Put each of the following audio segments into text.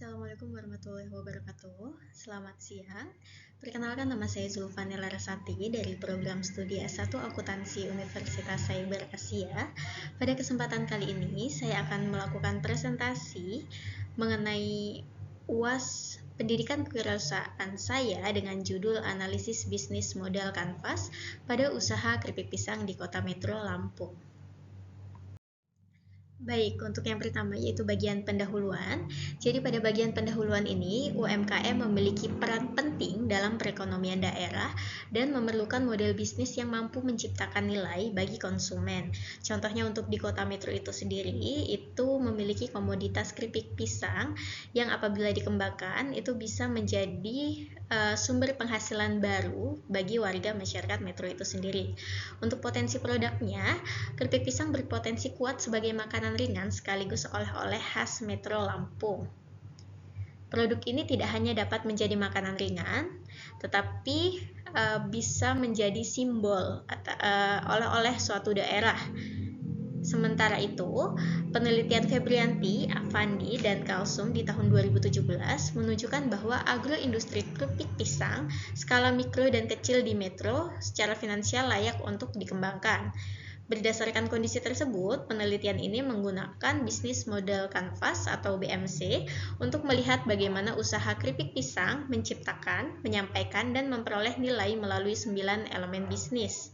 Assalamualaikum warahmatullahi wabarakatuh. Selamat siang. Perkenalkan, nama saya Zulfani Larasati dari program studi S1 Akuntansi Universitas Cyber Asia. Pada kesempatan kali ini, saya akan melakukan presentasi mengenai UAS Pendidikan Kewirausahaan saya dengan judul Analisis Bisnis Model Kanvas pada Usaha Keripik Pisang di Kota Metro Lampung. Baik, untuk yang pertama yaitu bagian pendahuluan. Jadi pada bagian pendahuluan ini, UMKM memiliki peran penting dalam perekonomian daerah dan memerlukan model bisnis yang mampu menciptakan nilai bagi konsumen. Contohnya untuk di Kota Metro itu sendiri, itu memiliki komoditas keripik pisang yang apabila dikembangkan itu bisa menjadi sumber penghasilan baru bagi warga masyarakat Metro itu sendiri. Untuk potensi produknya, keripik pisang berpotensi kuat sebagai makanan ringan sekaligus oleh-oleh khas Metro Lampung. Produk ini tidak hanya dapat menjadi makanan ringan, tetapi bisa menjadi simbol oleh-oleh suatu daerah. Sementara itu, penelitian Febrianti, Avandi, dan Kalsum di tahun 2017 menunjukkan bahwa agroindustri keripik pisang skala mikro dan kecil di Metro secara finansial layak untuk dikembangkan. Berdasarkan kondisi tersebut, penelitian ini menggunakan bisnis model kanvas atau BMC untuk melihat bagaimana usaha keripik pisang menciptakan, menyampaikan, dan memperoleh nilai melalui 9 elemen bisnis.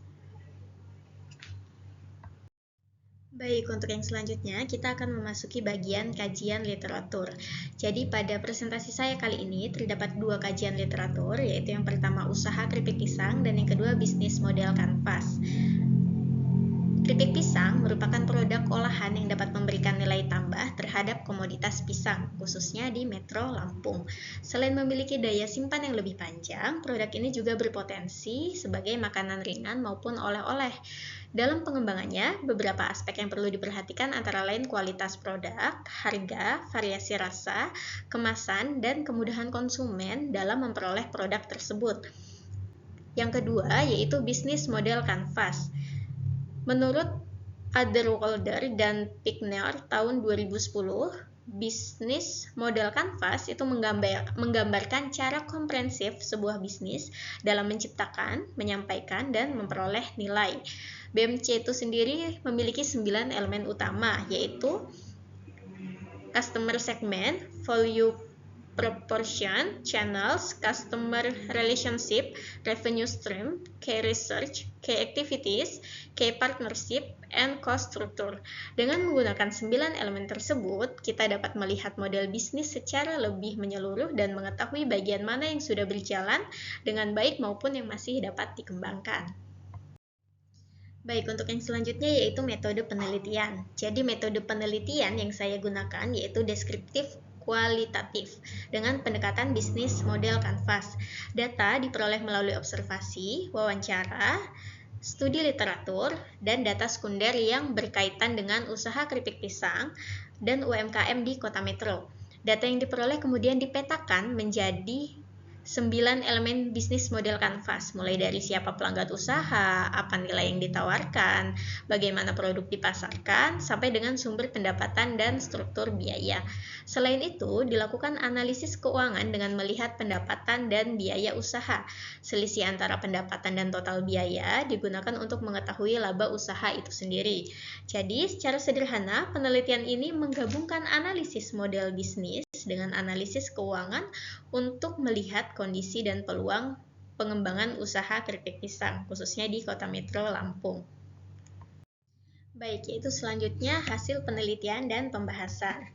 Baik, untuk yang selanjutnya kita akan memasuki bagian kajian literatur. Jadi pada presentasi saya kali ini terdapat dua kajian literatur, yaitu yang pertama usaha keripik pisang dan yang kedua bisnis model kanvas. Keripik pisang merupakan produk olahan yang dapat memberikan nilai tambah terhadap komoditas pisang, khususnya di Metro Lampung. Selain memiliki daya simpan yang lebih panjang, produk ini juga berpotensi sebagai makanan ringan maupun oleh-oleh. Dalam pengembangannya, beberapa aspek yang perlu diperhatikan antara lain kualitas produk, harga, variasi rasa, kemasan, dan kemudahan konsumen dalam memperoleh produk tersebut. Yang kedua, yaitu bisnis model kanvas. Menurut Adderwolder dan Pickner tahun 2010, bisnis model kanvas itu menggambarkan cara komprehensif sebuah bisnis dalam menciptakan, menyampaikan, dan memperoleh nilai. BMC itu sendiri memiliki 9 elemen utama, yaitu customer segment, value proportion, channels, customer relationship, revenue stream, key research, key activities, key partnership, and cost structure. Dengan menggunakan 9 elemen tersebut, kita dapat melihat model bisnis secara lebih menyeluruh dan mengetahui bagian mana yang sudah berjalan dengan baik maupun yang masih dapat dikembangkan. Baik, untuk yang selanjutnya yaitu metode penelitian. Jadi metode penelitian yang saya gunakan yaitu deskriptif kualitatif dengan pendekatan bisnis model kanvas. Data diperoleh melalui observasi, wawancara, studi literatur, dan data sekunder yang berkaitan dengan usaha keripik pisang dan UMKM di Kota Metro. Data yang diperoleh kemudian dipetakan menjadi 9 elemen bisnis model kanvas, mulai dari siapa pelanggan usaha, apa nilai yang ditawarkan, bagaimana produk dipasarkan, sampai dengan sumber pendapatan dan struktur biaya. Selain itu, dilakukan analisis keuangan dengan melihat pendapatan dan biaya usaha. Selisih antara pendapatan dan total biaya digunakan untuk mengetahui laba usaha itu sendiri. Jadi, secara sederhana, penelitian ini menggabungkan analisis model bisnis dengan analisis keuangan untuk melihat kondisi dan peluang pengembangan usaha keripik pisang, khususnya di Kota Metro Lampung. Baik, yaitu selanjutnya hasil penelitian dan pembahasan.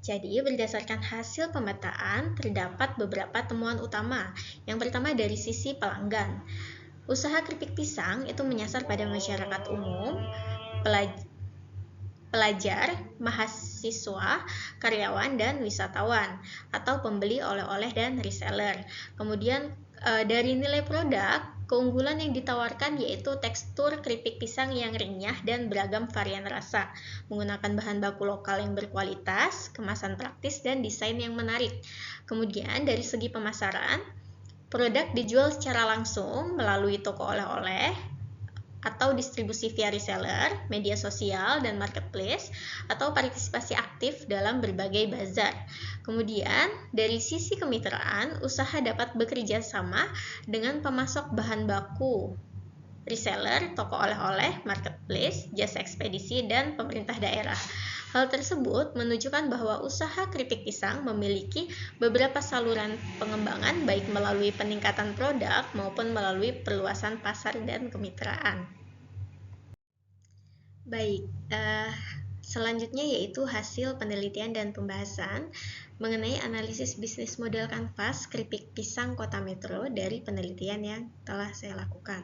Jadi, berdasarkan hasil pemetaan, terdapat beberapa temuan utama. Yang pertama dari sisi pelanggan. Usaha keripik pisang itu menyasar pada masyarakat umum, pelajar, mahasiswa, karyawan, dan wisatawan, atau pembeli oleh-oleh dan reseller. Kemudian dari nilai produk, keunggulan yang ditawarkan yaitu tekstur keripik pisang yang renyah dan beragam varian rasa, menggunakan bahan baku lokal yang berkualitas, kemasan praktis, dan desain yang menarik. Kemudian dari segi pemasaran, produk dijual secara langsung melalui toko oleh-oleh, atau distribusi via reseller, media sosial, dan marketplace, atau partisipasi aktif dalam berbagai bazar. Kemudian, dari sisi kemitraan, usaha dapat bekerja sama dengan pemasok bahan baku, reseller, toko oleh-oleh, marketplace, jasa ekspedisi, dan pemerintah daerah. Hal tersebut menunjukkan bahwa usaha keripik pisang memiliki beberapa saluran pengembangan baik melalui peningkatan produk maupun melalui perluasan pasar dan kemitraan. Baik, selanjutnya yaitu hasil penelitian dan pembahasan mengenai analisis bisnis model kanvas keripik pisang Kota Metro dari penelitian yang telah saya lakukan.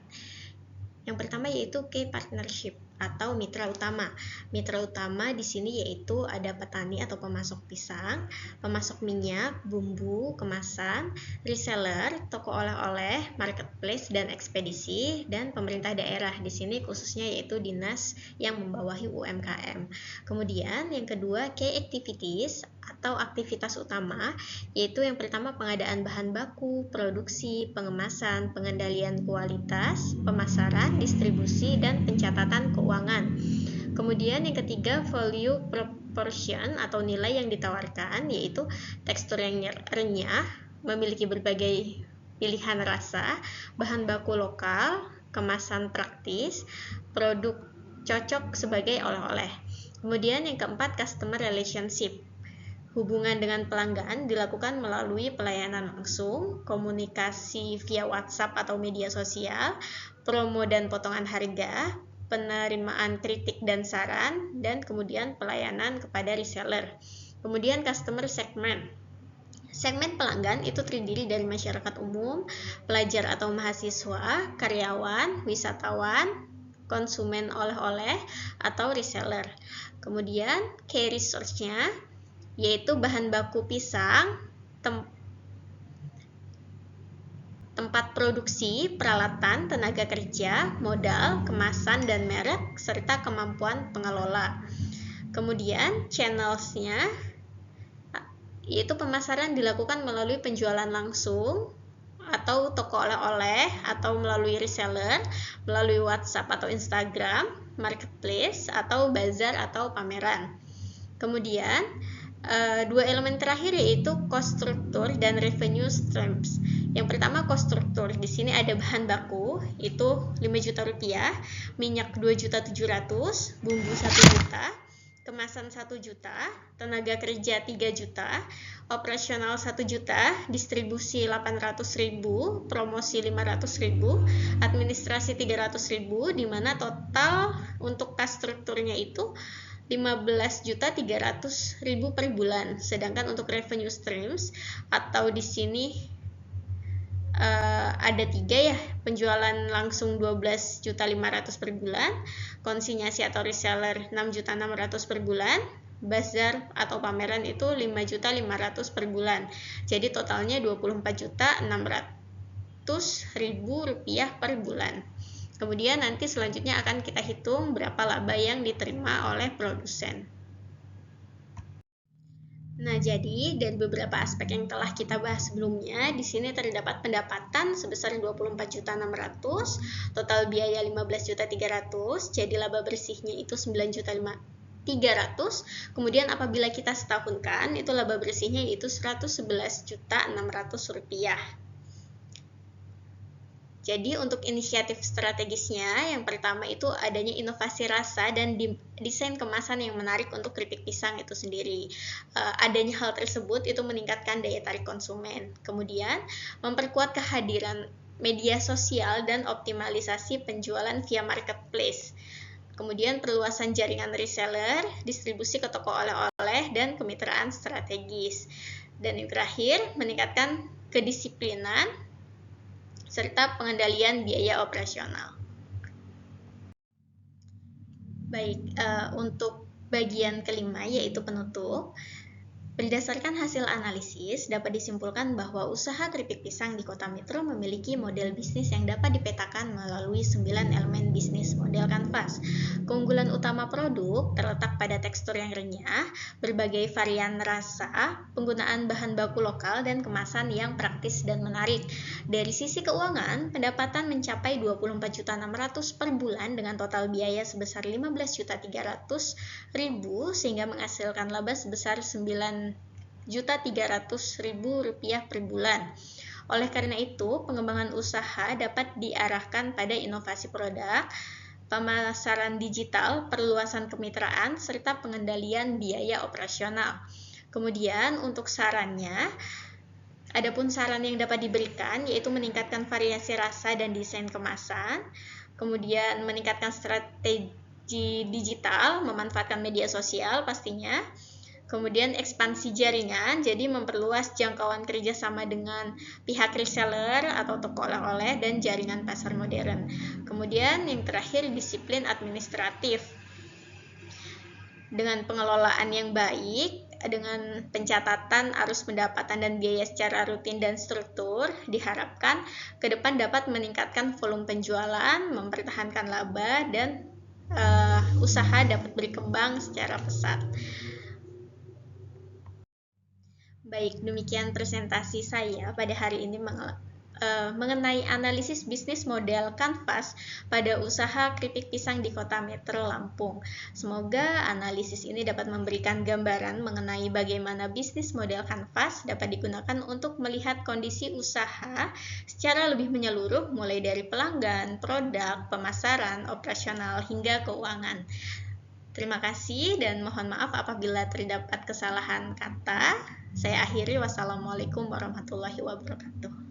Yang pertama yaitu key partnership atau mitra utama. Mitra utama di sini yaitu ada petani atau pemasok pisang, pemasok minyak, bumbu, kemasan, reseller, toko oleh-oleh, marketplace dan ekspedisi, dan pemerintah daerah. Di sini khususnya yaitu dinas yang membawahi UMKM. Kemudian yang kedua key activities atau aktivitas utama, yaitu yang pertama pengadaan bahan baku, produksi, pengemasan, pengendalian kualitas, pemasaran, distribusi, dan pencatatan keuangan. Kemudian yang ketiga value proportion atau nilai yang ditawarkan, yaitu tekstur yang renyah, memiliki berbagai pilihan rasa, bahan baku lokal, kemasan praktis, produk cocok sebagai oleh-oleh. Kemudian yang keempat customer relationship. Hubungan dengan pelanggan dilakukan melalui pelayanan langsung, komunikasi via WhatsApp atau media sosial, promo dan potongan harga, penerimaan kritik dan saran, dan kemudian pelayanan kepada reseller. Kemudian customer segment. Segmen pelanggan itu terdiri dari masyarakat umum, pelajar atau mahasiswa, karyawan, wisatawan, konsumen oleh-oleh, atau reseller. Kemudian key resource-nya yaitu bahan baku pisang, tempat produksi, peralatan, tenaga kerja, modal, kemasan, dan merek, serta kemampuan pengelola. Kemudian channels-nya yaitu pemasaran dilakukan melalui penjualan langsung atau toko oleh-oleh atau melalui reseller, melalui WhatsApp atau Instagram, marketplace, atau bazar atau pameran. Kemudian dua elemen terakhir yaitu cost structure dan revenue streams. Yang pertama cost structure, di sini ada bahan baku itu 5 juta rupiah, minyak 2.700.000, bumbu 1 juta, kemasan 1 juta, tenaga kerja 3 juta, operasional 1 juta, distribusi 800.000, promosi 500.000, administrasi 300.000, di mana total untuk cost strukturnya itu 15.300.000 per bulan. Sedangkan untuk revenue streams atau di sini ada 3 ya, penjualan langsung 12.500.000 per bulan, konsinyasi atau reseller 6.600.000 per bulan, bazar atau pameran itu 5.500.000 per bulan. Jadi totalnya 24.600.000 rupiah per bulan. Kemudian nanti selanjutnya akan kita hitung berapa laba yang diterima oleh produsen. Nah, jadi dari beberapa aspek yang telah kita bahas sebelumnya, di sini terdapat pendapatan sebesar 24.600.000, total biaya 15.300.000, jadi laba bersihnya itu 9.300.000. Kemudian apabila kita setahunkan, itu laba bersihnya yaitu 111.600.000 rupiah. Jadi untuk inisiatif strategisnya, yang pertama itu adanya inovasi rasa dan desain kemasan yang menarik untuk keripik pisang itu sendiri. Adanya hal tersebut itu meningkatkan daya tarik konsumen. Kemudian memperkuat kehadiran media sosial dan optimalisasi penjualan via marketplace. Kemudian perluasan jaringan reseller, distribusi ke toko oleh-oleh, dan kemitraan strategis. Dan yang terakhir, meningkatkan kedisiplinan serta pengendalian biaya operasional. Baik, untuk bagian kelima yaitu penutup. Berdasarkan hasil analisis, dapat disimpulkan bahwa usaha keripik pisang di Kota Metro memiliki model bisnis yang dapat dipetakan melalui 9 elemen bisnis model kanvas. Keunggulan utama produk terletak pada tekstur yang renyah, berbagai varian rasa, penggunaan bahan baku lokal, dan kemasan yang praktis dan menarik. Dari sisi keuangan, pendapatan mencapai 24.600.000 per bulan dengan total biaya sebesar 15.300.000 sehingga menghasilkan laba sebesar 9.300.000 rupiah per bulan. Oleh karena itu, pengembangan usaha dapat diarahkan pada inovasi produk, pemasaran digital, perluasan kemitraan, serta pengendalian biaya operasional. Kemudian untuk sarannya, adapun saran yang dapat diberikan yaitu meningkatkan variasi rasa dan desain kemasan, kemudian meningkatkan strategi digital, memanfaatkan media sosial pastinya, kemudian ekspansi jaringan, jadi memperluas jangkauan kerjasama dengan pihak reseller atau toko oleh-oleh dan jaringan pasar modern. Kemudian yang terakhir, disiplin administratif. Dengan pengelolaan yang baik, dengan pencatatan arus pendapatan dan biaya secara rutin dan struktur, diharapkan ke depan dapat meningkatkan volume penjualan, mempertahankan laba, dan usaha dapat berkembang secara pesat. Baik, demikian presentasi saya pada hari ini mengenai analisis bisnis model kanvas pada usaha keripik pisang di Kota Metro Lampung. Semoga analisis ini dapat memberikan gambaran mengenai bagaimana bisnis model kanvas dapat digunakan untuk melihat kondisi usaha secara lebih menyeluruh, mulai dari pelanggan, produk, pemasaran, operasional, hingga keuangan. Terima kasih dan mohon maaf apabila terdapat kesalahan kata. Saya akhiri, wassalamualaikum warahmatullahi wabarakatuh.